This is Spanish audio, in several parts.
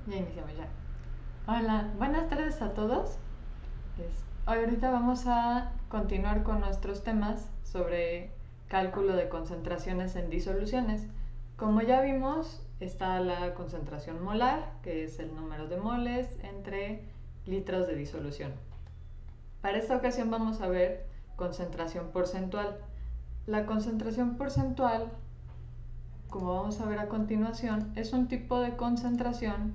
Ya iniciamos ya. Hola, buenas tardes a todos. Ahorita vamos a continuar con nuestros temas sobre cálculo de concentraciones en disoluciones. Como ya vimos, está la concentración molar, que es el número de moles entre litros de disolución. Para esta ocasión vamos a ver concentración porcentual. La concentración porcentual, como vamos a ver a continuación, es un tipo de concentración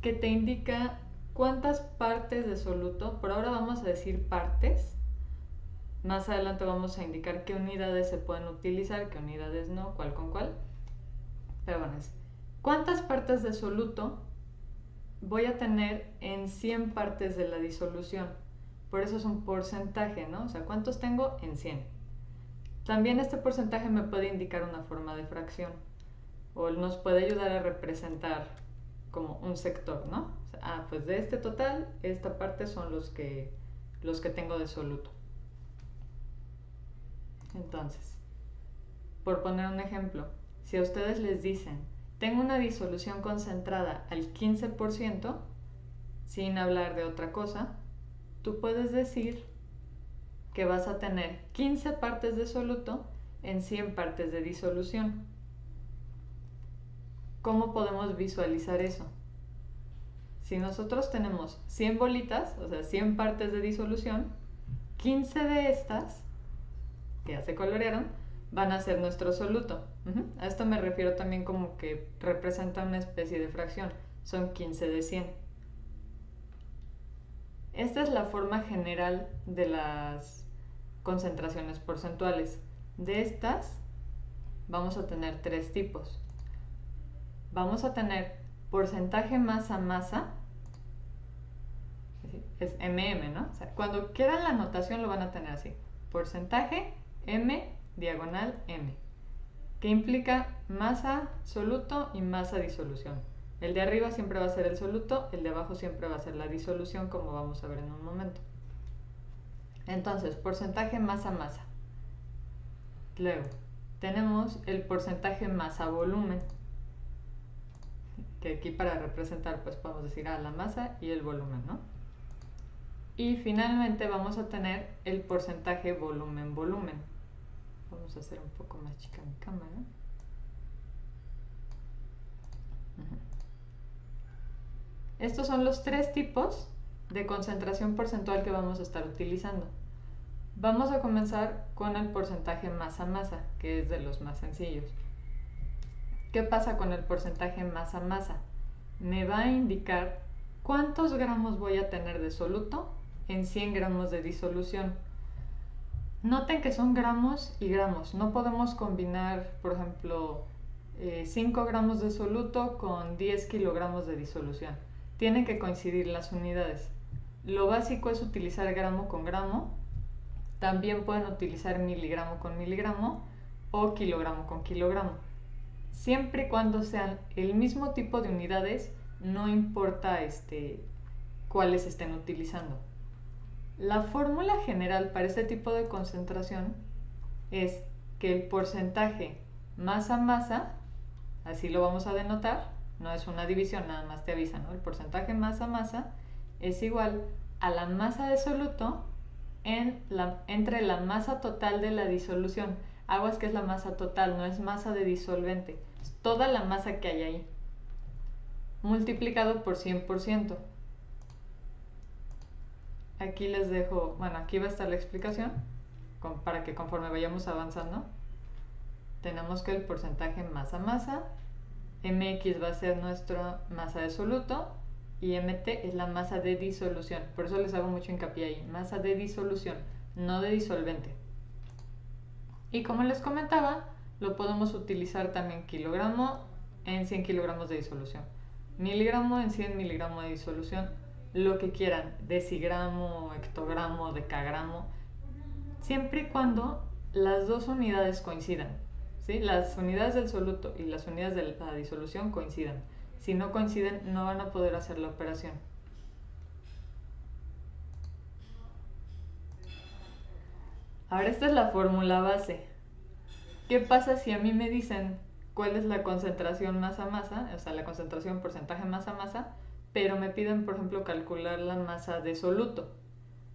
que te indica cuántas partes de soluto, por ahora vamos a decir partes, más adelante vamos a indicar qué unidades se pueden utilizar, qué unidades no, cuál con cuál, pero bueno, es cuántas partes de soluto voy a tener en 100 partes de la disolución. Por eso es un porcentaje, ¿no? O sea, ¿cuántos tengo en 100? También este porcentaje me puede indicar una forma de fracción o nos puede ayudar a representar como un sector, ¿no? O sea, pues de este total, esta parte son los que tengo de soluto. Entonces, por poner un ejemplo, si a ustedes les dicen, tengo una disolución concentrada al 15%, sin hablar de otra cosa, tú puedes decir que vas a tener 15 partes de soluto en 100 partes de disolución. ¿Cómo podemos visualizar eso? Si nosotros tenemos 100 bolitas, o sea, 100 partes de disolución, 15 de estas, que ya se colorearon, van a ser nuestro soluto. A esto me refiero también como que representa una especie de fracción. Son 15 de 100. Esta es la forma general de las concentraciones porcentuales. De estas vamos a tener tres tipos. Vamos a tener porcentaje masa-masa, es MM, ¿no? O sea, cuando quieran la notación lo van a tener así. Porcentaje M diagonal M, que implica masa soluto y masa disolución. El de arriba siempre va a ser el soluto, el de abajo siempre va a ser la disolución, como vamos a ver en un momento. Entonces, porcentaje masa-masa. Luego, tenemos el porcentaje masa-volumen, que aquí para representar pues podemos decir la masa y el volumen, ¿no? Y finalmente vamos a tener el porcentaje volumen-volumen. Vamos a hacer un poco más chica mi cámara. Estos son los tres tipos de concentración porcentual que vamos a estar utilizando. Vamos a comenzar con el porcentaje masa-masa, que es de los más sencillos. ¿Qué pasa con el porcentaje masa-masa? Me va a indicar cuántos gramos voy a tener de soluto en 100 gramos de disolución. Noten que son gramos y gramos. No podemos combinar, por ejemplo, 5 gramos de soluto con 10 kilogramos de disolución. Tienen que coincidir las unidades. Lo básico es utilizar gramo con gramo. También pueden utilizar miligramo con miligramo o kilogramo con kilogramo. Siempre y cuando sean el mismo tipo de unidades, no importa cuáles estén utilizando. La fórmula general para este tipo de concentración es que el porcentaje masa-masa, así lo vamos a denotar, no es una división, nada más te avisa, ¿no? El porcentaje masa-masa es igual a la masa de soluto entre la masa total de la disolución. Aguas que es la masa total, no es masa de disolvente, es toda la masa que hay ahí, multiplicado por 100%. Aquí les dejo, bueno, aquí va a estar la explicación para que conforme vayamos avanzando, tenemos que el porcentaje masa-masa, mx va a ser nuestra masa de soluto y mt es la masa de disolución. Por eso les hago mucho hincapié ahí, masa de disolución, no de disolvente. Y como les comentaba, lo podemos utilizar también kilogramo en 100 kilogramos de disolución, miligramo en 100 miligramos de disolución, lo que quieran, decigramo, hectogramo, decagramo, siempre y cuando las dos unidades coincidan, ¿sí? Las unidades del soluto y las unidades de la disolución coincidan. Si no coinciden, no van a poder hacer la operación. Ahora esta es la fórmula base. ¿Qué pasa si a mí me dicen cuál es la concentración masa-masa, o sea, la concentración porcentaje masa-masa, pero me piden, por ejemplo, calcular la masa de soluto.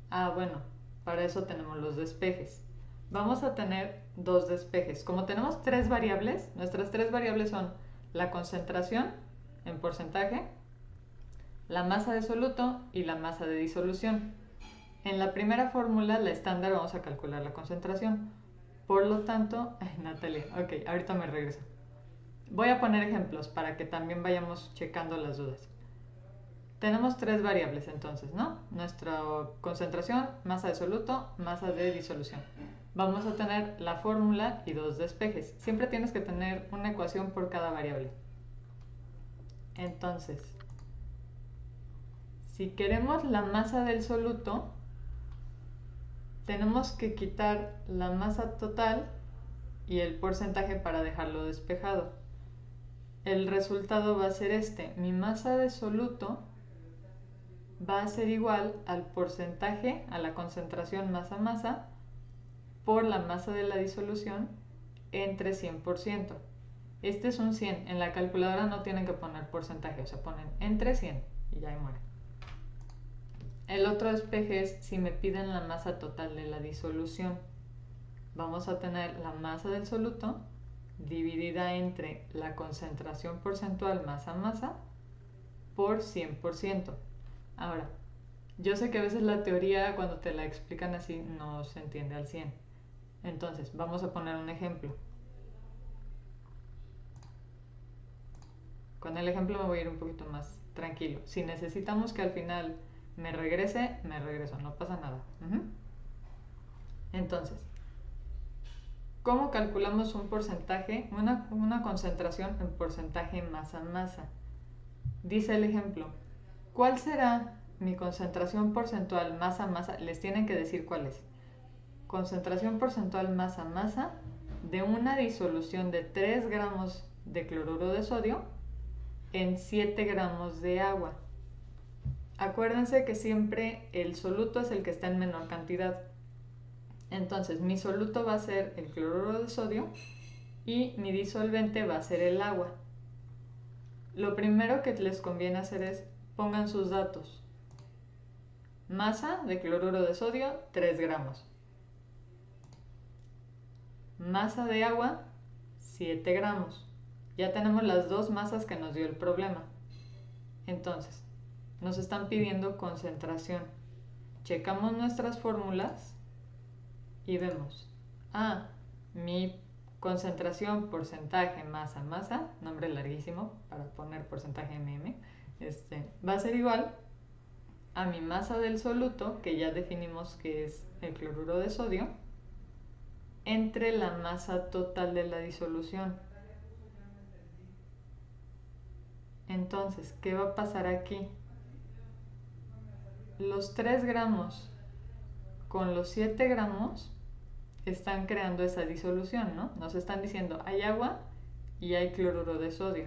Ah, bueno, para eso tenemos los despejes. Vamos a tener dos despejes. Como tenemos tres variables, nuestras tres variables son la concentración en porcentaje, la masa de soluto y la masa de disolución. En la primera fórmula, la estándar, vamos a calcular la concentración. Por lo tanto, Natalia, ok, ahorita me regreso. Voy a poner ejemplos para que también vayamos checando las dudas. Tenemos tres variables entonces, ¿no? Nuestra concentración, masa de soluto, masa de disolución. Vamos a tener la fórmula y dos despejes. Siempre tienes que tener una ecuación por cada variable. Entonces, si queremos la masa del soluto, tenemos que quitar la masa total y el porcentaje para dejarlo despejado. El resultado va a ser este. Mi masa de soluto va a ser igual al porcentaje, a la concentración masa-masa, por la masa de la disolución entre 100%. Este es un 100. En la calculadora no tienen que poner porcentaje, o sea, ponen entre 100 y ya ahí muere. El otro despeje es si me piden la masa total de la disolución. Vamos a tener la masa del soluto dividida entre la concentración porcentual masa-masa por 100%. Ahora, yo sé que a veces la teoría cuando te la explican así no se entiende al 100. Entonces, vamos a poner un ejemplo. Con el ejemplo me voy a ir un poquito más tranquilo. Si necesitamos que al final me regrese, me regreso, no pasa nada. Entonces, ¿cómo calculamos un porcentaje, una concentración en porcentaje masa-masa? Dice el ejemplo, ¿cuál será mi concentración porcentual masa-masa? Les tienen que decir cuál es. Concentración porcentual masa-masa de una disolución de 3 gramos de cloruro de sodio en 7 gramos de agua. Acuérdense que siempre el soluto es el que está en menor cantidad. Entonces mi soluto va a ser el cloruro de sodio y mi disolvente va a ser el agua. Lo primero que les conviene hacer es pongan sus datos. Masa de cloruro de sodio, 3 gramos. Masa de agua, 7 gramos. Ya tenemos las dos masas que nos dio el problema. Entonces, nos están pidiendo concentración. Checamos nuestras fórmulas y vemos. Mi concentración, porcentaje, masa, masa, nombre larguísimo para poner porcentaje va a ser igual a mi masa del soluto, que ya definimos que es el cloruro de sodio, entre la masa total de la disolución. Entonces, ¿qué va a pasar aquí? Los 3 gramos con los 7 gramos están creando esa disolución, ¿no? Nos están diciendo, hay agua y hay cloruro de sodio.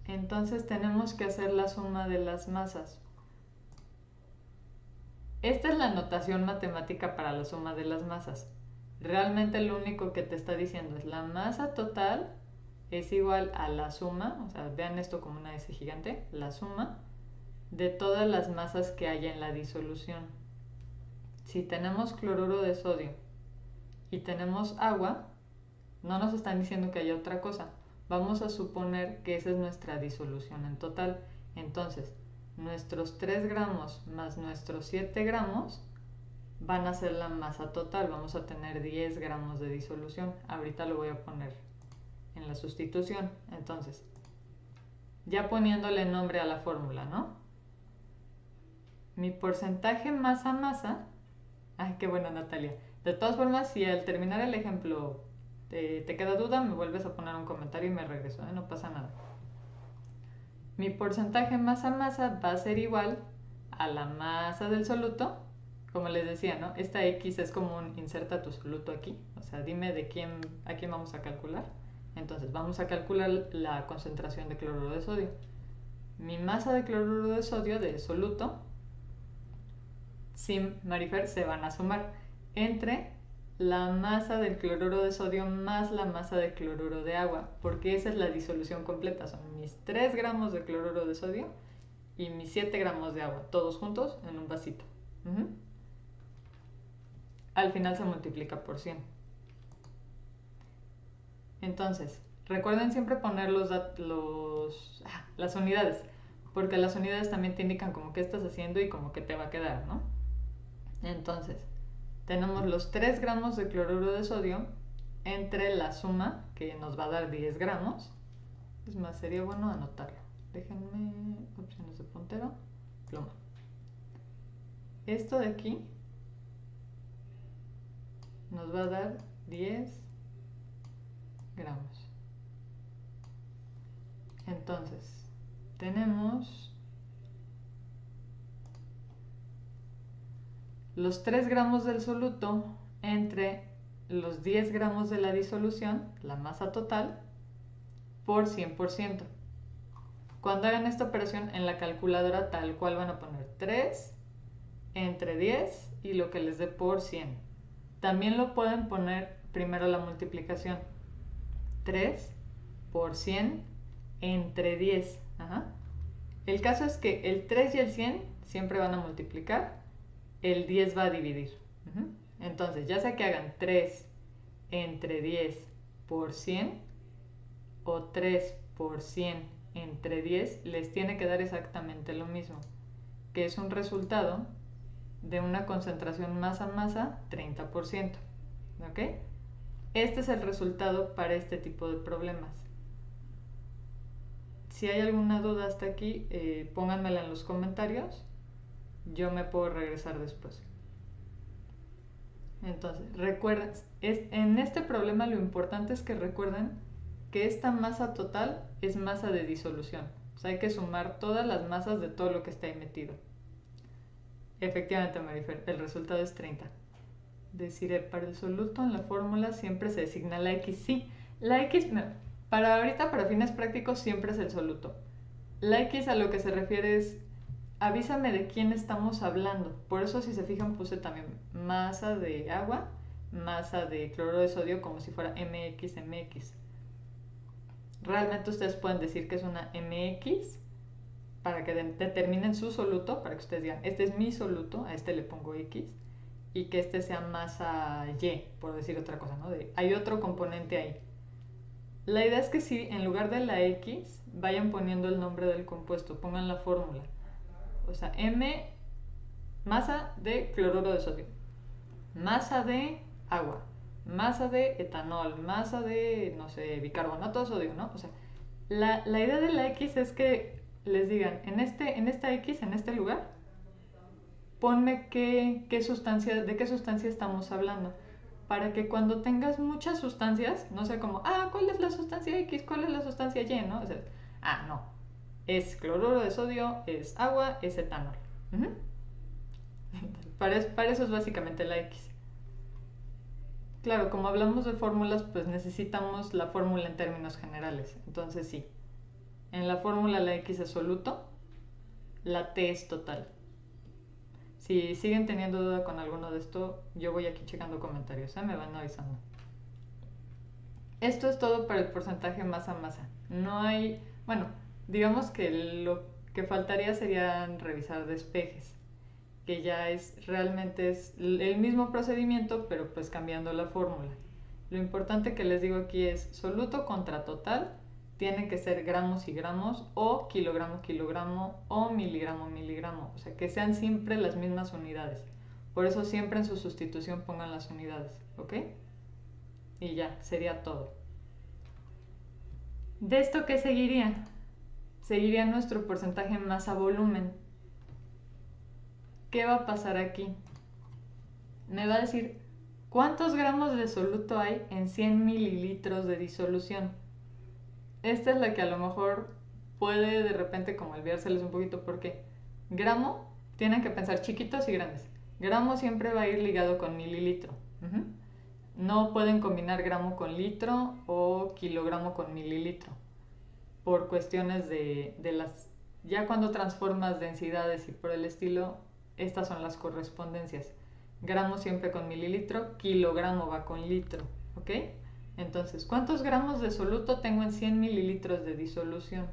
Entonces tenemos que hacer la suma de las masas. Esta es la notación matemática para la suma de las masas. Realmente lo único que te está diciendo es la masa total es igual a la suma, o sea, vean esto como una S gigante, la suma de todas las masas que haya en la disolución. Si tenemos cloruro de sodio y tenemos agua, no nos están diciendo que haya otra cosa. Vamos a suponer que esa es nuestra disolución en total. Entonces, nuestros 3 gramos más nuestros 7 gramos van a ser la masa total. Vamos a tener 10 gramos de disolución. Ahorita lo voy a poner en la sustitución. Entonces, ya poniéndole nombre a la fórmula, ¿no? Mi porcentaje masa-masa. Ay, qué bueno, Natalia. De todas formas, si al terminar el ejemplo te queda duda, me vuelves a poner un comentario y me regreso, no pasa nada. Mi porcentaje masa-masa va a ser igual a la masa del soluto. Como les decía, ¿no? Esta X es como un inserta tu soluto aquí. O sea, dime a quién vamos a calcular. Entonces, vamos a calcular la concentración de cloruro de sodio. Mi masa de cloruro de sodio de soluto, Marifer, se van a sumar entre la masa del cloruro de sodio más la masa de cloruro de agua, porque esa es la disolución completa. Son mis 3 gramos de cloruro de sodio y mis 7 gramos de agua, todos juntos en un vasito. Al final se multiplica por 100. Entonces, recuerden siempre poner las unidades, porque las unidades también te indican como qué estás haciendo y como qué te va a quedar, ¿no? Entonces, tenemos los 3 gramos de cloruro de sodio entre la suma, que nos va a dar 10 gramos. Es más, sería bueno anotarlo. Déjenme opciones de puntero, pluma. Esto de aquí nos va a dar 10 gramos. Entonces, tenemos los 3 gramos del soluto entre los 10 gramos de la disolución, la masa total, por 100%. Cuando hagan esta operación en la calculadora tal cual van a poner 3 entre 10 y lo que les dé por 100. También lo pueden poner primero la multiplicación. 3 por 100 entre 10. El caso es que el 3 y el 100 siempre van a multiplicar, el 10 va a dividir. Entonces, ya sea que hagan 3 entre 10 por 100 o 3 por 100 entre 10, les tiene que dar exactamente lo mismo, que es un resultado de una concentración masa-masa 30%. ¿Ok? Este es el resultado para este tipo de problemas. Si hay alguna duda hasta aquí, pónganmela en los comentarios. Yo me puedo regresar después. Entonces, recuerden, en este problema lo importante es que recuerden que esta masa total es masa de disolución. O sea, hay que sumar todas las masas de todo lo que está ahí metido. Efectivamente, Marifer, el resultado es 30. Deciré, para el soluto en la fórmula siempre se designa la X. Sí, la X, no, para ahorita, para fines prácticos, siempre es el soluto. La X a lo que se refiere es, avísame de quién estamos hablando. Por eso, si se fijan, puse también masa de agua, masa de cloruro de sodio, como si fuera MX. Realmente ustedes pueden decir que es una MX para que determinen su soluto, para que ustedes digan, este es mi soluto, a este le pongo X, y que este sea masa Y, por decir otra cosa, ¿no? Hay otro componente ahí. La idea es que si en lugar de la X vayan poniendo el nombre del compuesto, pongan la fórmula. O sea, M, masa de cloruro de sodio, masa de agua, masa de etanol, masa de, no sé, bicarbonato de sodio, ¿no? O sea, la idea de la X es que les digan, en esta X, en este lugar, ponme de qué sustancia estamos hablando. Para que cuando tengas muchas sustancias, no sea como, ¿cuál es la sustancia X? ¿Cuál es la sustancia Y? ¿No? O sea, no. Es cloruro de sodio, es agua, es etanol. Para eso es básicamente la X. Claro, como hablamos de fórmulas, pues necesitamos la fórmula en términos generales. Entonces sí, en la fórmula la X es soluto, la T es total. Si siguen teniendo duda con alguno de esto, yo voy aquí checando comentarios, me van avisando. Esto es todo para el porcentaje masa-masa. No hay, bueno, digamos que lo que faltaría serían revisar despejes, que ya realmente es el mismo procedimiento, pero pues cambiando la fórmula. Lo importante que les digo aquí es soluto contra total, tienen que ser gramos y gramos, o kilogramo o miligramo. O sea, que sean siempre las mismas unidades. Por eso siempre en su sustitución pongan las unidades, ¿ok? Y ya, sería todo. ¿De esto qué seguiría? Seguiría nuestro porcentaje masa-volumen. ¿Qué va a pasar aquí? Me va a decir cuántos gramos de soluto hay en 100 mililitros de disolución. Esta es la que a lo mejor puede de repente como olvidárseles un poquito, porque gramo, tienen que pensar chiquitos y grandes. Gramo siempre va a ir ligado con mililitro. No pueden combinar gramo con litro o kilogramo con mililitro, por cuestiones de las... Ya cuando transformas densidades y por el estilo, estas son las correspondencias. gramo siempre con mililitro, kilogramo va con litro, ¿ok? Entonces, ¿cuántos gramos de soluto tengo en 100 mililitros de disolución?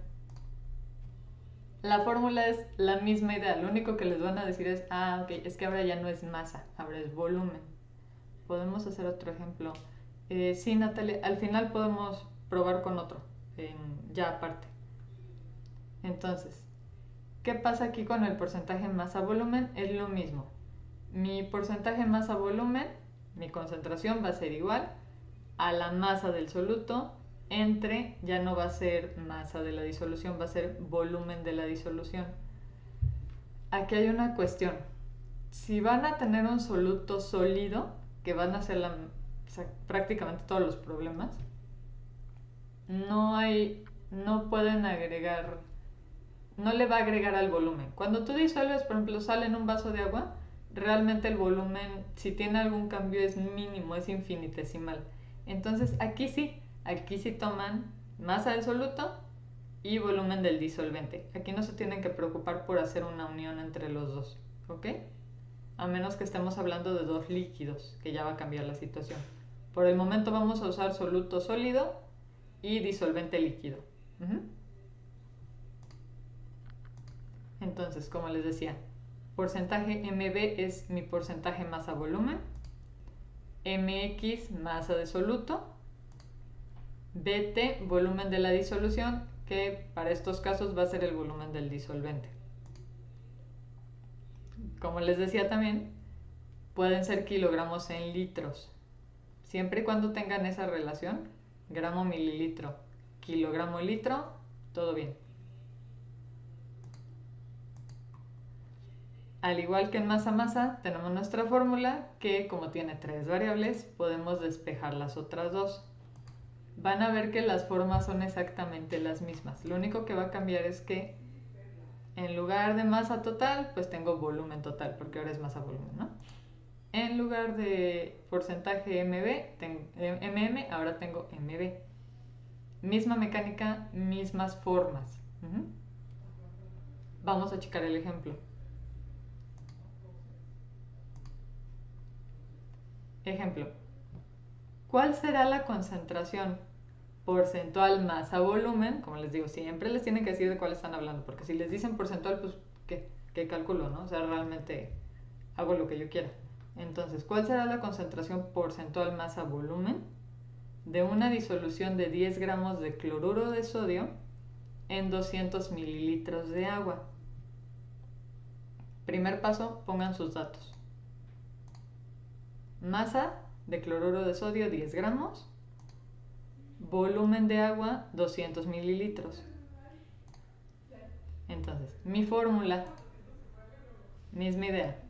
La fórmula es la misma idea, lo único que les van a decir es, ok, es que ahora ya no es masa, ahora es volumen. Podemos hacer otro ejemplo. Sí, Natalia, al final podemos probar con otro, ya aparte. Entonces, ¿qué pasa aquí con el porcentaje masa-volumen? Es lo mismo. Mi porcentaje masa-volumen, mi concentración va a ser igual a la masa del soluto entre, ya no va a ser masa de la disolución, va a ser volumen de la disolución. Aquí hay una cuestión. Si van a tener un soluto sólido, que van a ser prácticamente todos los problemas, no pueden agregar, no le va a agregar al volumen. Cuando tú disuelves, por ejemplo, sal en un vaso de agua, realmente el volumen, si tiene algún cambio, es mínimo, es infinitesimal. Entonces aquí sí toman masa del soluto y volumen del disolvente. Aquí no se tienen que preocupar por hacer una unión entre los dos, ¿ok? A menos que estemos hablando de dos líquidos, que ya va a cambiar la situación. Por el momento vamos a usar soluto sólido y disolvente líquido. Entonces, como les decía, porcentaje MB es mi porcentaje masa-volumen, MX masa de soluto, BT volumen de la disolución, que para estos casos va a ser el volumen del disolvente. Como les decía también, pueden ser kilogramos en litros, siempre y cuando tengan esa relación, gramo mililitro, kilogramo litro, todo bien. Al igual que en masa-masa, tenemos nuestra fórmula que, como tiene 3 variables, podemos despejar las otras 2. Van a ver que las formas son exactamente las mismas. Lo único que va a cambiar es que en lugar de masa total, pues tengo volumen total, porque ahora es masa-volumen, ¿no? En lugar de porcentaje MM, ahora tengo MB. Misma mecánica, mismas formas. Vamos a checar el ejemplo. Ejemplo. ¿Cuál será la concentración porcentual masa-volumen? Como les digo, siempre les tienen que decir de cuál están hablando, porque si les dicen porcentual, pues, ¿qué calculo, no? O sea, realmente hago lo que yo quiera. Entonces, ¿cuál será la concentración porcentual masa-volumen de una disolución de 10 gramos de cloruro de sodio en 200 mililitros de agua? Primer paso, pongan sus datos. Masa de cloruro de sodio 10 gramos, volumen de agua 200 mililitros. Entonces, mi fórmula, misma idea.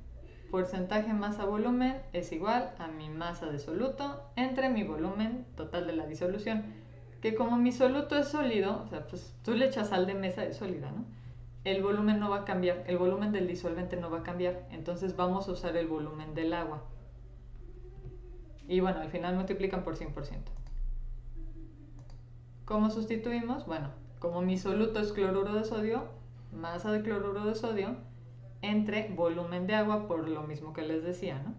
Porcentaje masa-volumen es igual a mi masa de soluto entre mi volumen total de la disolución. Que como mi soluto es sólido, o sea, pues tú le echas sal de mesa, es sólida, ¿no? El volumen no va a cambiar, el volumen del disolvente no va a cambiar. Entonces vamos a usar el volumen del agua. Y bueno, al final multiplican por 100%. ¿Cómo sustituimos? Bueno, como mi soluto es cloruro de sodio, masa de cloruro de sodio entre volumen de agua, por lo mismo que les decía, ¿no?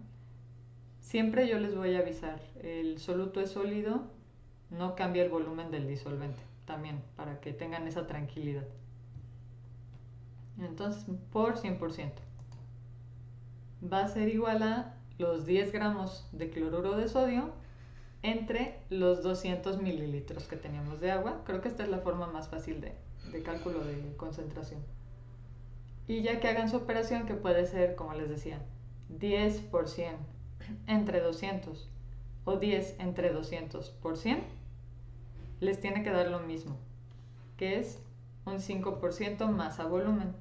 Siempre yo les voy a avisar, el soluto es sólido, no cambia el volumen del disolvente, también para que tengan esa tranquilidad. Entonces, por 100%. Va a ser igual a los 10 gramos de cloruro de sodio entre los 200 mililitros que teníamos de agua. Creo que esta es la forma más fácil de cálculo de concentración. Y ya que hagan su operación, que puede ser, como les decía, 10 por 100 entre 200 o 10 entre 200 por 100, les tiene que dar lo mismo, que es un 5% masa volumen.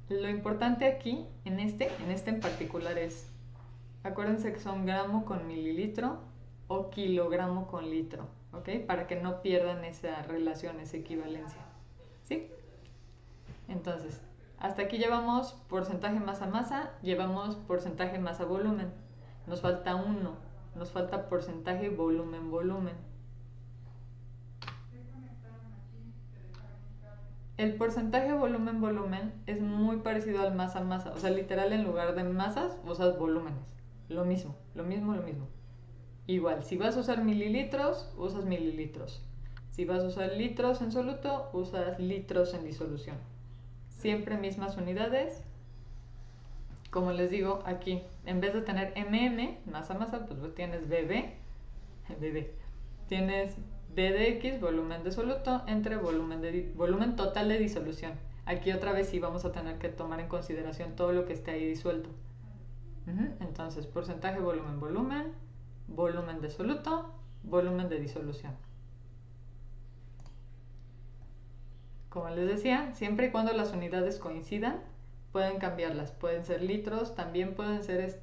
Lo importante aquí, en este en particular, es, acuérdense que son gramo con mililitro o kilogramo con litro, ¿ok? Para que no pierdan esa relación, esa equivalencia, ¿sí? Entonces, hasta aquí llevamos porcentaje masa-masa, llevamos porcentaje masa-volumen. Nos falta uno, nos falta porcentaje volumen-volumen. El porcentaje volumen-volumen es muy parecido al masa-masa. O sea, literal, en lugar de masas, usas volúmenes. Lo mismo, lo mismo, lo mismo. Igual, si vas a usar mililitros, usas mililitros. Si vas a usar litros en soluto, usas litros en disolución. Siempre mismas unidades. Como les digo, aquí, en vez de tener masa-masa, pues tienes BB. Tienes B de X, volumen de soluto, entre volumen total de disolución. Aquí otra vez sí vamos a tener que tomar en consideración todo lo que esté ahí disuelto. Entonces, porcentaje volumen-volumen, volumen de soluto, volumen de disolución. Como les decía, siempre y cuando las unidades coincidan, pueden cambiarlas. Pueden ser litros, también pueden ser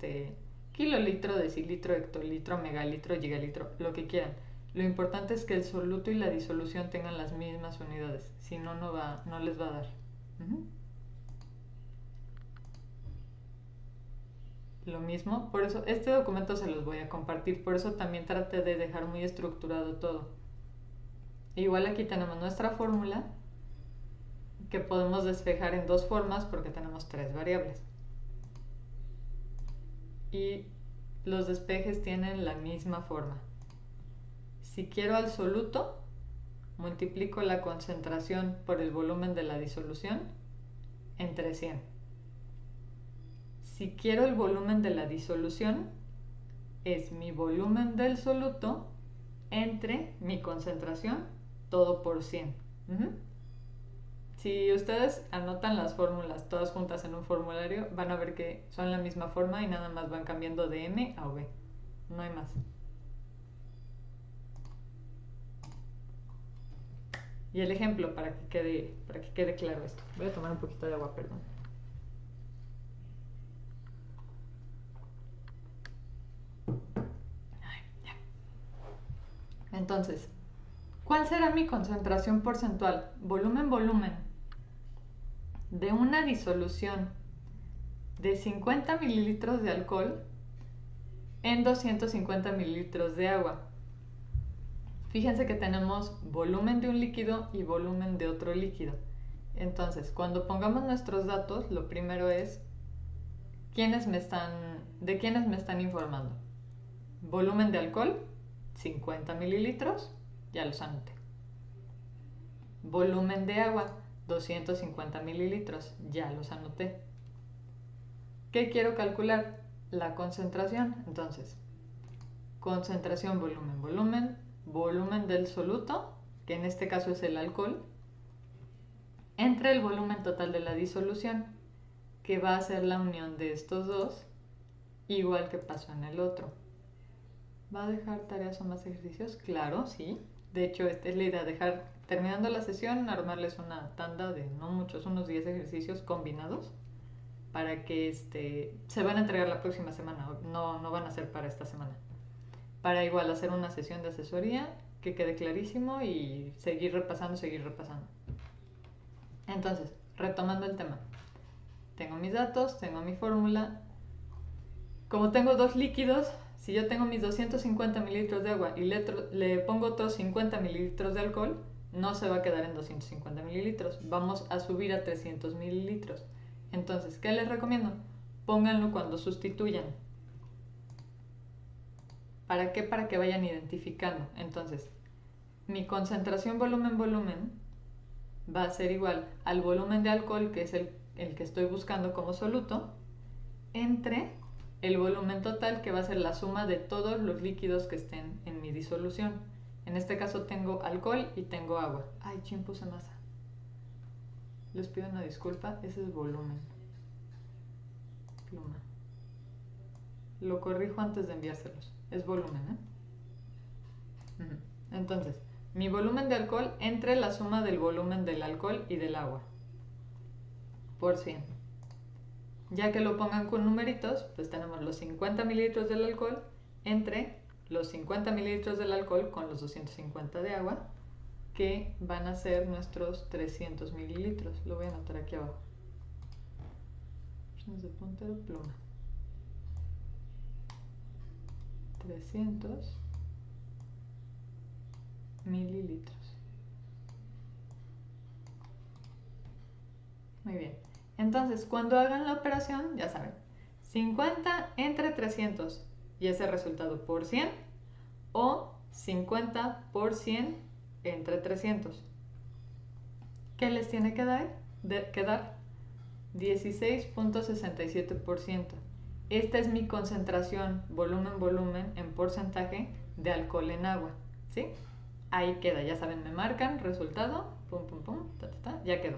kilolitro, decilitro, hectolitro, megalitro, gigalitro, lo que quieran. Lo importante es que el soluto y la disolución tengan las mismas unidades, si no, no les va a dar. Lo mismo, por eso este documento se los voy a compartir, por eso también traté de dejar muy estructurado todo. Igual aquí tenemos nuestra fórmula, que podemos despejar en dos formas porque tenemos tres variables. Y los despejes tienen la misma forma. Si quiero al soluto, multiplico la concentración por el volumen de la disolución entre 100. Si quiero el volumen de la disolución, es mi volumen del soluto entre mi concentración, todo por 100. Si ustedes anotan las fórmulas todas juntas en un formulario, van a ver que son la misma forma y nada más van cambiando de M a V. No hay más. Y el ejemplo, para que quede claro esto. Voy a tomar un poquito de agua, perdón. Entonces, ¿cuál será mi concentración porcentual? Volumen-volumen de una disolución de 50 mililitros de alcohol en 250 mililitros de agua. Fíjense que tenemos volumen de un líquido y volumen de otro líquido. Entonces, cuando pongamos nuestros datos, lo primero es de quiénes me están informando. Volumen de alcohol, 50 mililitros, ya los anoté. Volumen de agua, 250 mililitros, ya los anoté. ¿Qué quiero calcular? La concentración. Entonces, concentración, volumen, volumen, volumen del soluto, que en este caso es el alcohol, entre el volumen total de la disolución, que va a ser la unión de estos dos, igual que pasó en el otro. ¿Va a dejar tareas o más ejercicios? Claro, sí. De hecho, esta es la idea, dejar, terminando la sesión, armarles una tanda de no muchos, unos 10 ejercicios combinados, para que se van a entregar la próxima semana, no van a ser para esta semana. Para igual hacer una sesión de asesoría, que quede clarísimo y seguir repasando. Entonces, retomando el tema. Tengo mis datos, tengo mi fórmula. Como tengo dos líquidos, si yo tengo mis 250 mililitros de agua y le pongo otros 50 mililitros de alcohol, no se va a quedar en 250 mililitros. Vamos a subir a 300 mililitros. Entonces, ¿qué les recomiendo? Pónganlo cuando sustituyan. ¿Para qué? Para que vayan identificando. Entonces, mi concentración volumen-volumen va a ser igual al volumen de alcohol, que es el que estoy buscando como soluto, entre el volumen total, que va a ser la suma de todos los líquidos que estén en mi disolución. En este caso tengo alcohol y tengo agua. Ay, puse masa. Les pido una disculpa, ese es volumen. Pluma. Lo corrijo antes de enviárselos. Es volumen, Entonces, mi volumen de alcohol entre la suma del volumen del alcohol y del agua por 100. Ya que lo pongan con numeritos, pues tenemos los 50 mililitros del alcohol entre los 50 mililitros del alcohol con los 250 de agua, que van a ser nuestros 300 mililitros. Lo voy a anotar aquí abajo. De puntero, pluma. 300 mililitros. Muy bien. Entonces, cuando hagan la operación, ya saben, 50 entre 300 y ese resultado por 100 o 50 por 100 entre 300. ¿Qué les tiene que dar? 16.67%. Esta es mi concentración volumen-volumen en porcentaje de alcohol en agua, ¿sí? Ahí queda, ya saben, me marcan resultado, pum, pum, pum, ya quedó.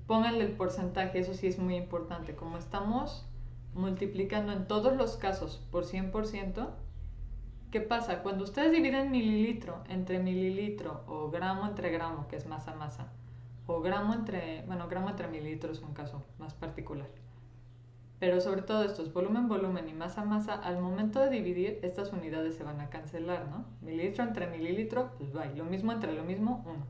Pónganle el porcentaje, eso sí es muy importante. Como estamos multiplicando en todos los casos por 100%, ¿qué pasa? Cuando ustedes dividen mililitro entre mililitro o gramo entre gramo, que es masa a masa, o gramo entre mililitro es un caso más particular. Pero sobre todo esto es volumen, volumen y masa, masa. Al momento de dividir, estas unidades se van a cancelar, ¿no? Mililitro entre mililitro, pues bye. Lo mismo entre lo mismo, 1.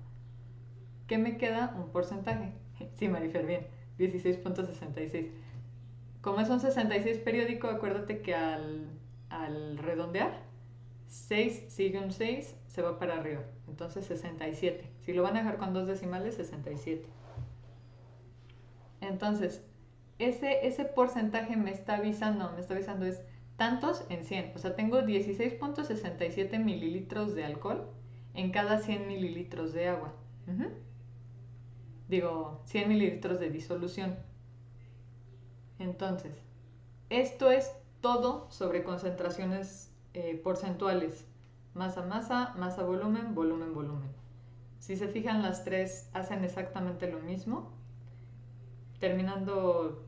¿Qué me queda? Un porcentaje. Sí, Marifer, bien. 16.66. Como es un 66 periódico, acuérdate que al redondear, 6 sigue un 6, se va para arriba. Entonces 67. Si lo van a dejar con dos decimales, 67. Entonces, ese porcentaje me está avisando es tantos en 100. O sea, tengo 16.67 mililitros de alcohol en cada 100 mililitros de agua. Digo, 100 mililitros de disolución. Entonces, esto es todo sobre concentraciones porcentuales. Masa, masa, masa, volumen, volumen, volumen. Si se fijan, las tres hacen exactamente lo mismo. Terminando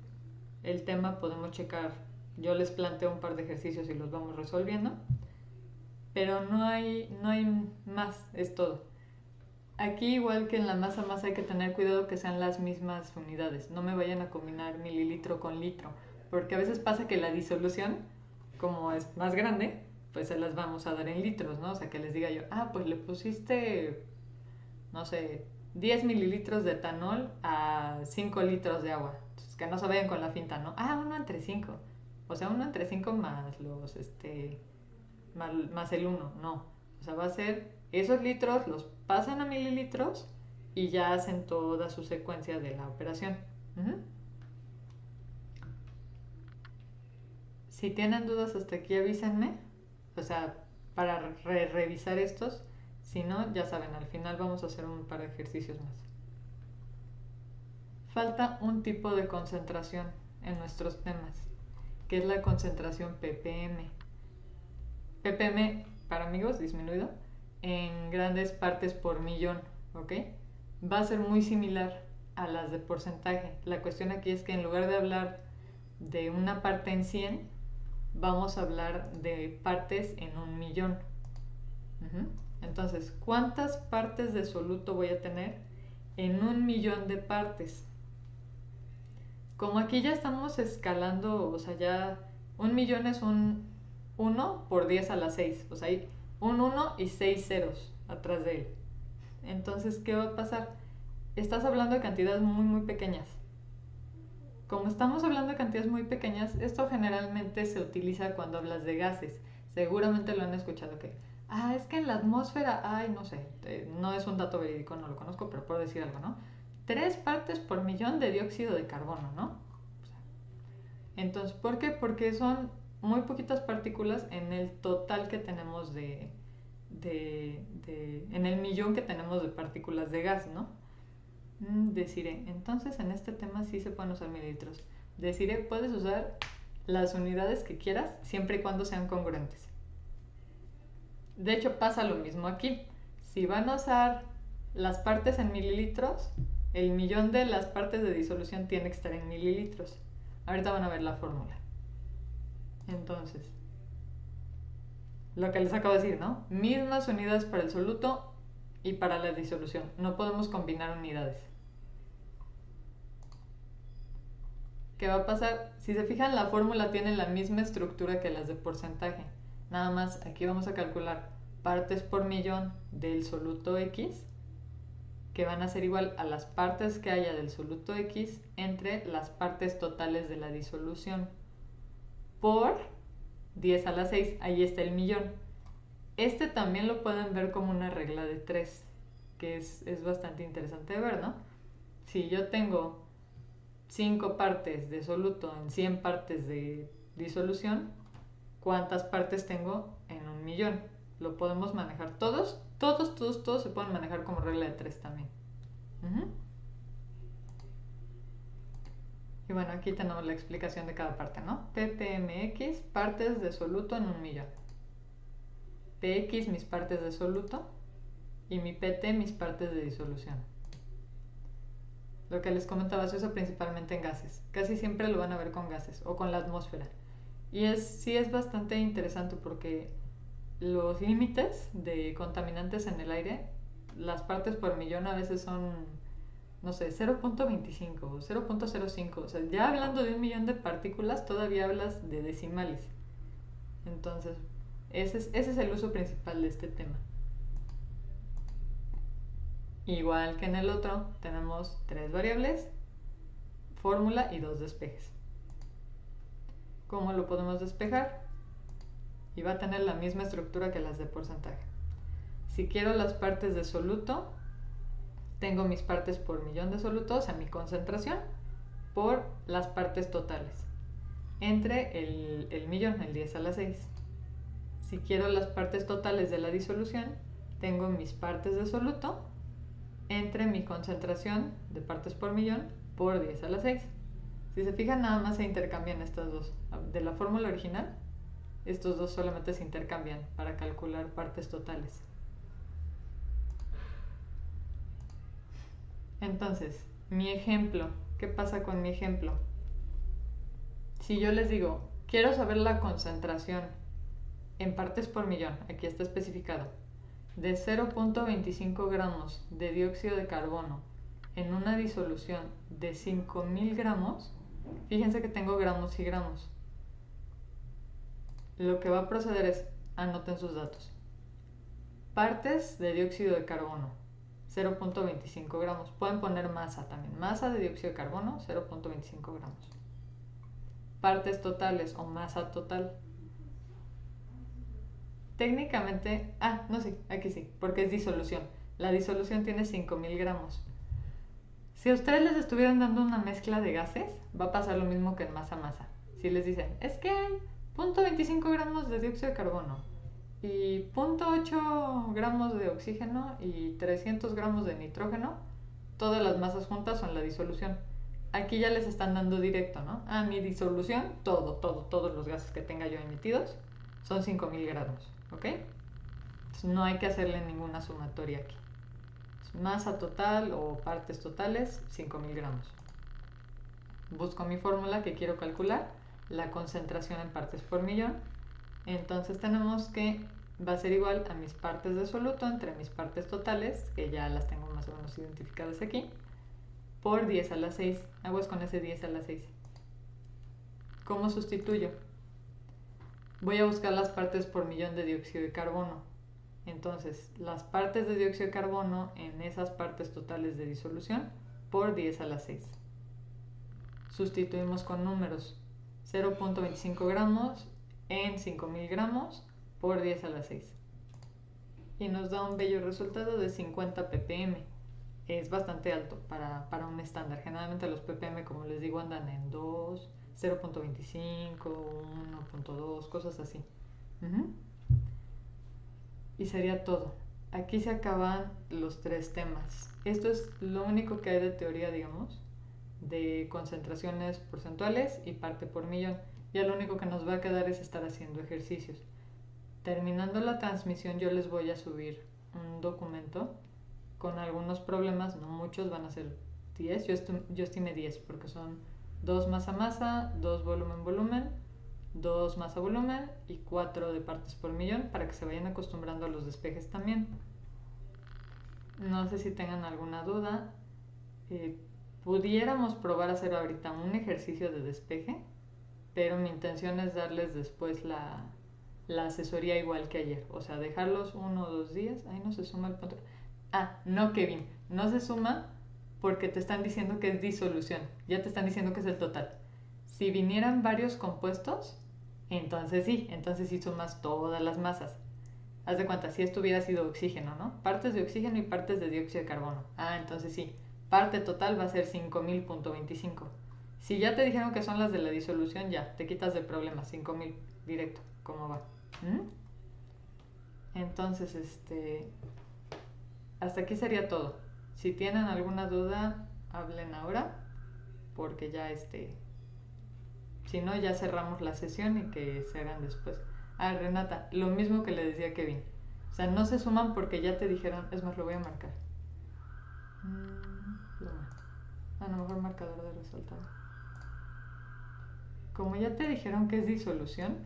el tema podemos checar, yo les planteo un par de ejercicios y los vamos resolviendo, pero no hay más, es todo. Aquí igual que en la masa masa hay que tener cuidado que sean las mismas unidades, no me vayan a combinar mililitro con litro, porque a veces pasa que la disolución, como es más grande, pues se las vamos a dar en litros, ¿no? O sea, que les diga yo, pues le pusiste, no sé, 10 mililitros de etanol a 5 litros de agua. Entonces, que no se vayan con la finta, ¿no? 1 entre 5. O sea, 1 entre 5 más los, más el 1. No. O sea, va a ser esos litros, los pasan a mililitros y ya hacen toda su secuencia de la operación. Si tienen dudas hasta aquí, avísenme. O sea, para revisar estos. Si no, ya saben, al final vamos a hacer un par de ejercicios más. Falta un tipo de concentración en nuestros temas, que es la concentración ppm. ppm, para amigos, disminuido, en grandes partes por millón, ¿ok? Va a ser muy similar a las de porcentaje. La cuestión aquí es que en lugar de hablar de una parte en 100, vamos a hablar de partes en 1.000.000. Entonces, ¿cuántas partes de soluto voy a tener en 1.000.000 de partes? Como aquí ya estamos escalando, o sea, ya 1.000.000 es un 1 por 10 a la 6. O sea, hay un 1 y 6 ceros atrás de él. Entonces, ¿qué va a pasar? Estás hablando de cantidades muy, muy pequeñas. Como estamos hablando de cantidades muy pequeñas, esto generalmente se utiliza cuando hablas de gases. Seguramente lo han escuchado que, es que en la atmósfera, no sé, no es un dato verídico, no lo conozco, pero puedo decir algo, ¿no? 3 partes por millón de dióxido de carbono, ¿no? Entonces, ¿por qué? Porque son muy poquitas partículas en el total que tenemos en el millón que tenemos de partículas de gas, ¿no? Deciré, entonces en este tema sí se pueden usar mililitros. Deciré, puedes usar las unidades que quieras siempre y cuando sean congruentes. De hecho, pasa lo mismo aquí. Si van a usar las partes en mililitros, el millón de las partes de disolución tiene que estar en mililitros. Ahorita van a ver la fórmula. Entonces, lo que les acabo de decir, ¿no? Mismas unidades para el soluto y para la disolución. No podemos combinar unidades. ¿Qué va a pasar? Si se fijan, la fórmula tiene la misma estructura que las de porcentaje. Nada más, aquí vamos a calcular partes por millón del soluto X, que van a ser igual a las partes que haya del soluto X entre las partes totales de la disolución, por 10 a la 6, ahí está el millón. Este también lo pueden ver como una regla de 3, que es bastante interesante de ver, ¿no? Si yo tengo 5 partes de soluto en 100 partes de disolución, ¿cuántas partes tengo en 1.000.000? Lo podemos manejar todos se pueden manejar como regla de 3 también. Y bueno, aquí tenemos la explicación de cada parte, ¿no? ppmx, partes de soluto en 1.000.000. px, mis partes de soluto. Y mi pt, mis partes de disolución. Lo que les comentaba se usa principalmente en gases. Casi siempre lo van a ver con gases o con la atmósfera. Y sí es bastante interesante porque los límites de contaminantes en el aire, las partes por millón a veces son, no sé, 0.25 o 0.05. O sea, ya hablando de 1.000.000 de partículas, todavía hablas de decimales. Entonces, ese es el uso principal de este tema. Igual que en el otro, tenemos 3 variables, fórmula y 2 despejes. ¿Cómo lo podemos despejar? Y va a tener la misma estructura que las de porcentaje. Si quiero las partes de soluto, tengo mis partes por millón de soluto, o sea, mi concentración, por las partes totales, entre el millón, el 10 a la 6. Si quiero las partes totales de la disolución, tengo mis partes de soluto entre mi concentración de partes por millón por 10 a la 6. Si se fijan, nada más se intercambian estas dos. De la fórmula original, estos dos solamente se intercambian para calcular partes totales. Entonces, mi ejemplo, ¿qué pasa con mi ejemplo? Si yo les digo, quiero saber la concentración en partes por millón, aquí está especificado, de 0.25 gramos de dióxido de carbono en una disolución de 5.000 gramos, fíjense que tengo gramos y gramos. Lo que va a proceder es, anoten sus datos. Partes de dióxido de carbono, 0.25 gramos. Pueden poner masa también. Masa de dióxido de carbono, 0.25 gramos. Partes totales o masa total. Técnicamente, aquí sí, porque es disolución. La disolución tiene 5.000 gramos. Si a ustedes les estuvieran dando una mezcla de gases, va a pasar lo mismo que en masa-masa. Si les dicen, es que hay 0.25 gramos de dióxido de carbono y 0.8 gramos de oxígeno y 300 gramos de nitrógeno, todas las masas juntas son la disolución. Aquí ya les están dando directo, ¿no? Mi disolución, todos los gases que tenga yo emitidos, son 5.000 gramos, ¿ok? Entonces no hay que hacerle ninguna sumatoria aquí. Masa total o partes totales, 5.000 gramos. Busco mi fórmula que quiero calcular, la concentración en partes por millón. Entonces tenemos que va a ser igual a mis partes de soluto entre mis partes totales, que ya las tengo más o menos identificadas aquí, por 10 a la 6. Aguas con ese 10 a la 6. ¿Cómo sustituyo? Voy a buscar las partes por millón de dióxido de carbono. Entonces, las partes de dióxido de carbono en esas partes totales de disolución por 10 a la 6. Sustituimos con números. 0.25 gramos en 5.000 gramos por 10 a la 6. Y nos da un bello resultado de 50 ppm. Es bastante alto para un estándar. Generalmente los ppm, como les digo, andan en 2, 0.25, 1.2, cosas así. Y sería todo. Aquí se acaban los 3 temas. Esto es lo único que hay de teoría, digamos, de concentraciones porcentuales y parte por millón. Ya lo único que nos va a quedar es estar haciendo ejercicios. Terminando la transmisión, yo les voy a subir un documento con algunos problemas, no muchos, van a ser 10. Yo estimé 10 porque son 2 masa-masa, 2 volumen-volumen, 2 masa-volumen y 4 de partes por millón, para que se vayan acostumbrando a los despejes también. No sé si tengan alguna duda. Pudiéramos probar a hacer ahorita un ejercicio de despeje, pero mi intención es darles después la asesoría igual que ayer. O sea, dejarlos 1 o 2 días. Ahí no se suma el punto. No, Kevin, no se suma porque te están diciendo que es disolución. Ya te están diciendo que es el total. Si vinieran varios compuestos, entonces sí sumas todas las masas. Haz de cuenta, si esto hubiera sido oxígeno, ¿no? Partes de oxígeno y partes de dióxido de carbono. Entonces sí, parte total va a ser 5.000.25. Si ya te dijeron que son las de la disolución, ya, te quitas de problemas, 5000 directo, ¿cómo va? ¿Mm? Entonces, hasta aquí sería todo. Si tienen alguna duda, hablen ahora, porque ya si no, ya cerramos la sesión y que se hagan después. Ah, Renata, lo mismo que le decía a Kevin. O sea, no se suman porque ya te dijeron, es más, lo voy a marcar. Pluma. A lo mejor marcador de resultado. Como ya te dijeron que es disolución,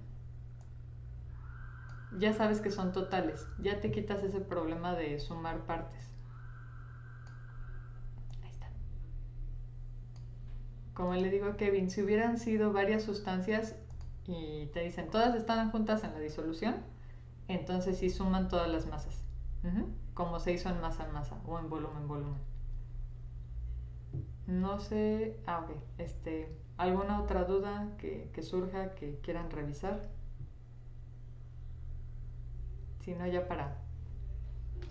ya sabes que son totales. Ya te quitas ese problema de sumar partes. Ahí está. Como le digo a Kevin, si hubieran sido varias sustancias y te dicen todas están juntas en la disolución, entonces sí suman todas las masas. Como se hizo en masa en masa o en volumen volumen. No sé. Ok. ¿Alguna otra duda que surja que quieran revisar? Si no, ya para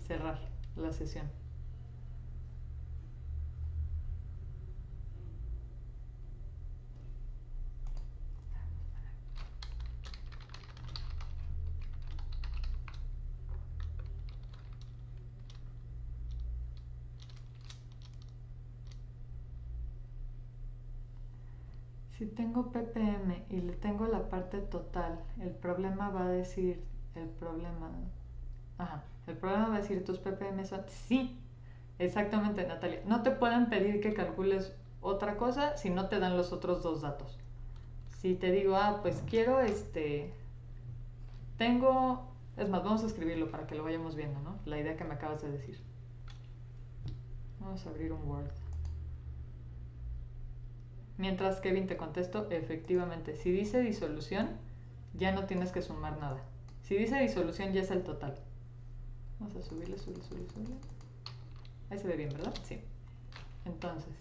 cerrar la sesión. Si tengo ppm y le tengo la parte total, el problema va a decir, el problema va a decir tus ppm son, sí, exactamente, Natalia, no te pueden pedir que calcules otra cosa si no te dan los otros dos datos. Si te digo, pues quiero tengo, es más, vamos a escribirlo para que lo vayamos viendo, ¿no? La idea que me acabas de decir. Vamos a abrir un Word. Mientras Kevin te contesto, efectivamente, si dice disolución, ya no tienes que sumar nada. Si dice disolución, ya es el total. Vamos a subirle. Ahí se ve bien, ¿verdad? Sí. Entonces,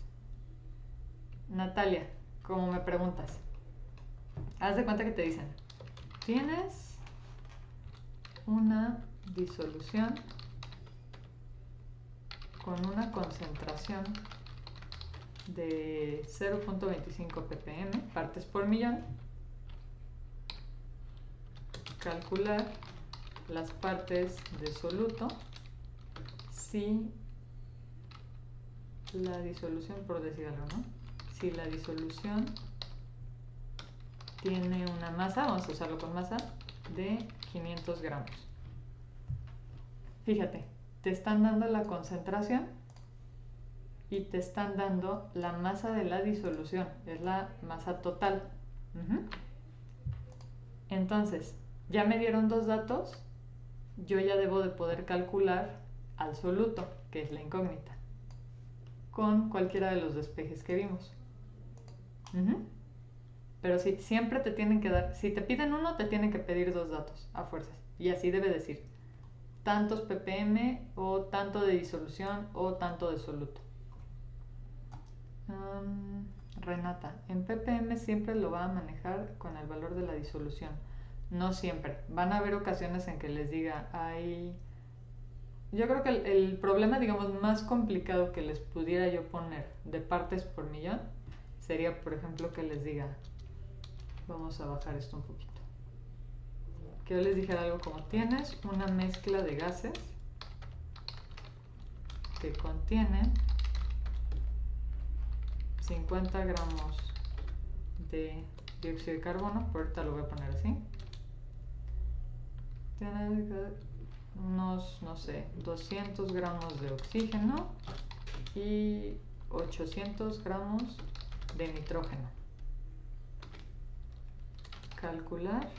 Natalia, como me preguntas, haz de cuenta que te dicen, tienes una disolución con una concentración de 0.25 ppm, partes por millón. Calcular las partes de soluto si la disolución, por decir algo, ¿no? Si la disolución tiene una masa, vamos a usarlo con masa, de 500 gramos. Fíjate, te están dando la concentración y te están dando la masa de la disolución, es la masa total. Entonces, ya me dieron dos datos, yo ya debo de poder calcular al soluto, que es la incógnita, con cualquiera de los despejes que vimos. Pero si siempre te tienen que dar, si te piden uno, te tienen que pedir dos datos, a fuerzas. Y así debe decir, tantos ppm o tanto de disolución o tanto de soluto. Renata, en ppm siempre lo va a manejar con el valor de la disolución. No siempre. Van a haber ocasiones en que les diga, yo creo que el problema, digamos, más complicado que les pudiera yo poner de partes por millón sería, por ejemplo, que les diga, vamos a bajar esto un poquito, que yo les dijera algo como, tienes una mezcla de gases que contiene 50 gramos de dióxido de carbono, por ahorita lo voy a poner así, tiene unos, no sé, 200 gramos de oxígeno y 800 gramos de nitrógeno. Calcular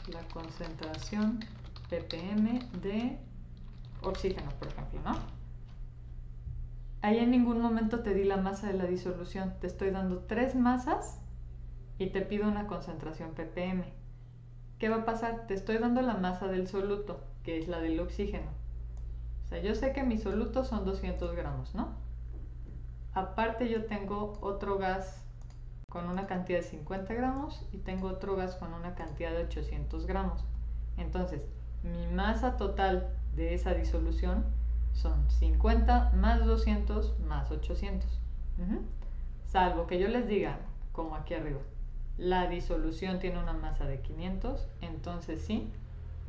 la concentración ppm de oxígeno, por ejemplo, ¿no? Ahí en ningún momento te di la masa de la disolución, te estoy dando 3 masas y te pido una concentración ppm. ¿Qué va a pasar? Te estoy dando la masa del soluto, que es la del oxígeno. O sea, yo sé que mi soluto son 200 gramos, ¿no? Aparte yo tengo otro gas con una cantidad de 50 gramos y tengo otro gas con una cantidad de 800 gramos. Entonces, mi masa total de esa disolución son 50 más 200 más 800. Salvo que yo les diga, como aquí arriba, la disolución tiene una masa de 500, entonces sí,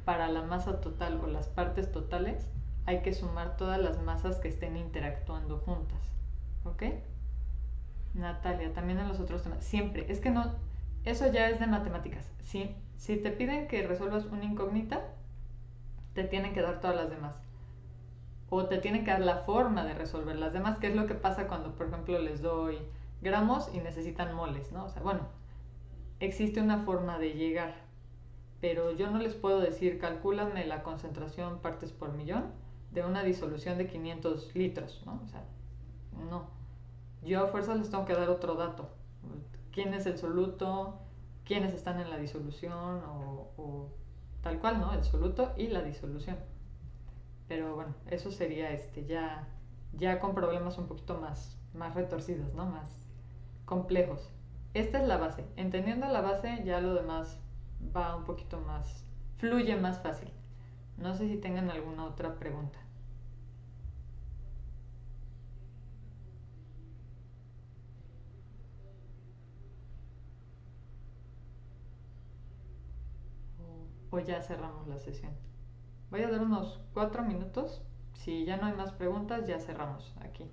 para la masa total o las partes totales hay que sumar todas las masas que estén interactuando juntas. ¿Ok? Natalia, también en los otros temas. Siempre, es que no, eso ya es de matemáticas. Si te piden que resuelvas una incógnita, te tienen que dar todas las demás. O te tienen que dar la forma de resolver las demás, que es lo que pasa cuando, por ejemplo, les doy gramos y necesitan moles, ¿no? O sea, bueno, existe una forma de llegar, pero yo no les puedo decir, calcúlame la concentración partes por millón de una disolución de 500 litros, ¿no? O sea, no. Yo a fuerza les tengo que dar otro dato. ¿Quién es el soluto? ¿Quiénes están en la disolución? O tal cual, ¿no? El soluto y la disolución. Pero bueno, eso sería ya con problemas un poquito más retorcidos, ¿no? Más complejos. Esta es la base. Entendiendo la base, ya lo demás va un poquito más, fluye más fácil. No sé si tengan alguna otra pregunta. O ya cerramos la sesión. Voy a dar unos 4 minutos. Si ya no hay más preguntas, ya cerramos aquí.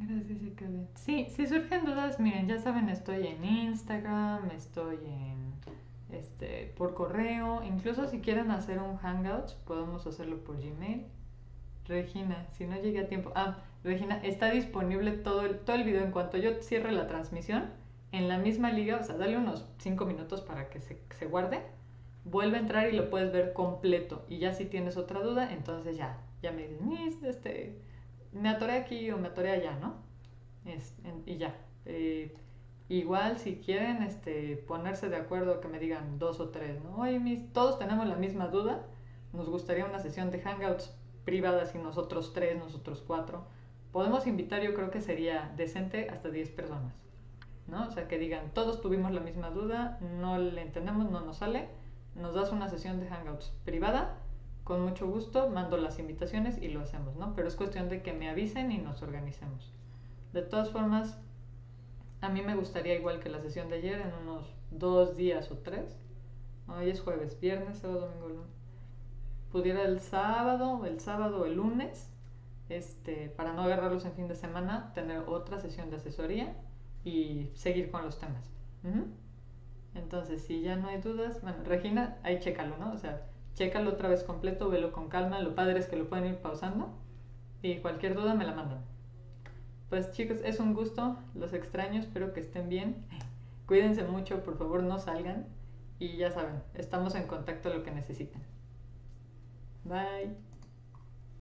Gracias, Ekabe. Sí, si surgen dudas, miren, ya saben, estoy en Instagram, estoy en por correo, incluso si quieren hacer un Hangouts, podemos hacerlo por Gmail. Regina, si no llegué a tiempo. Regina, está disponible todo el video en cuanto yo cierre la transmisión en la misma liga, o sea, dale unos 5 minutos para que se guarde. Vuelve a entrar y lo puedes ver completo. Y ya si tienes otra duda, entonces ya me dices, me atoré aquí o me atoré allá, ¿no? Y ya. Igual si quieren ponerse de acuerdo, que me digan 2 o 3, ¿no? Oye, todos tenemos la misma duda, nos gustaría una sesión de Hangouts privada y nosotros 3, nosotros 4. Podemos invitar, yo creo que sería decente, hasta 10 personas, ¿no? O sea, que digan, todos tuvimos la misma duda, no le entendemos, no nos sale, nos das una sesión de Hangouts privada, con mucho gusto, mando las invitaciones y lo hacemos, ¿no? Pero es cuestión de que me avisen y nos organicemos. De todas formas, a mí me gustaría, igual que la sesión de ayer, en unos 2 días o 3. Hoy es jueves, viernes, sábado, domingo, lunes. Pudiera el sábado o el lunes, para no agarrarlos en fin de semana, tener otra sesión de asesoría y seguir con los temas. Ujú. Entonces, si ya no hay dudas, bueno, Regina, ahí chécalo, ¿no? O sea, chécalo otra vez completo, velo con calma. Lo padre es que lo pueden ir pausando y cualquier duda me la mandan. Pues chicos, es un gusto, los extraño, espero que estén bien. Cuídense mucho, por favor no salgan y ya saben, estamos en contacto lo que necesiten. Bye.